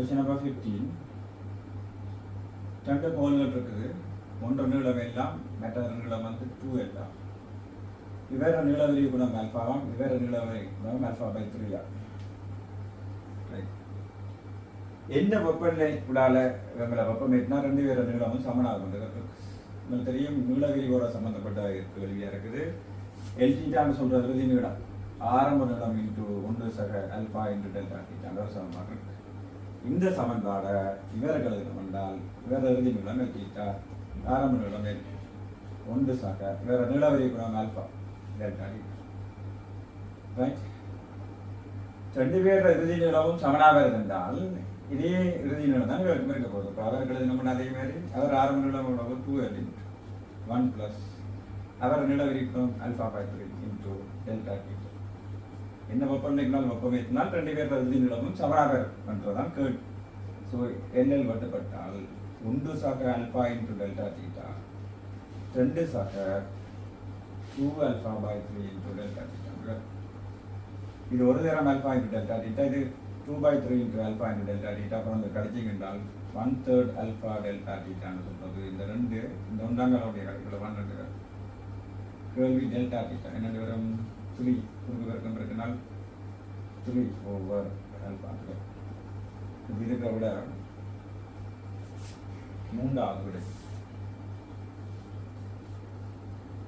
Question number 15. ரெண்டு கோல்கள் இருக்குது. ஒன்று நீளம் எல்லாம், மற்ற நீளம் வந்து 2 எல்லாம். இவ்வேறு நீளவரி குணம் ஆல்பாவாம், இவ்வேறு நீளவரி குணம் ஆல்பா பை 3 ஆகும். என்ன வெப்பநிலை விழால இவங்களை வெப்பம் ஏற்றினா ரெண்டு பேரும் நீளமும் சமனாகும். உங்களுக்கு தெரியும், நீளவிரிவோட சம்பந்தப்பட்ட கேள்வியாக இருக்குது. எல்டிட்டான்னு சொல்றது இறுதி நீளம், ஆரம்ப நீளம் இன்ட்டு 1 சக அல்பா இன்ட்டு டெல்டா டீட்டான்ற ஒரு சமன்பாடு இருக்கு. இந்த சமன்பாடை இவர்கள் எழுதணும் என்றால் இவர இறுதி நீளம் எல்டிட்டா, ஆரம்ப நீளம் 1 சக இவர நீளவிரி குணம் ஆல்பா டெல்டா டீட்டா. ரைட், ரெண்டு பேர் இறுதி நீளமும் சமனாக இருந்தால் இதே இறுதி நீளம் தான் இவருக்கு இருக்க போகுது. இப்போ அவர்கள் எழுதின அதே மாதிரி அவர் ஆரம்ப நீளம் 2 எலிமெண்ட் 1 பிளஸ் அவர் நிலவரிக்கும் alpha by 3 into delta theta. என்ன வெப்பநிலைக்குனால் வெப்பம் ஏற்றினால் ரெண்டு பேர் இறுதி நீளமும் சமனாக பண்ணுறதான் கேள்வி. ஸோ எல்எல் வெட்டப்பட்டால் 1 சக அல்பா இன்டூ டெல்டா டீட்டா 2 சக 2 alpha by 3 into delta theta. இது ஒரு தரம் அல்பா இன்டூ டெல்டா டீட்டா, இது 2 by 3 into alpha into delta theta. அப்புறம் இந்த கழிச்சிங்க என்றால் 1/3 alpha delta thetaன்னு சொல்றது. இந்த ரெண்டு இந்த ஒன்றாங்களுடைய கழிப்பில் 1 கேள்வி டெல்டா theta என்ன வரும் 3 குறுக்கு பெருக்கம் இருக்குனால் 3 over alpha. இது இருக்கிற விட 3ஆவது விட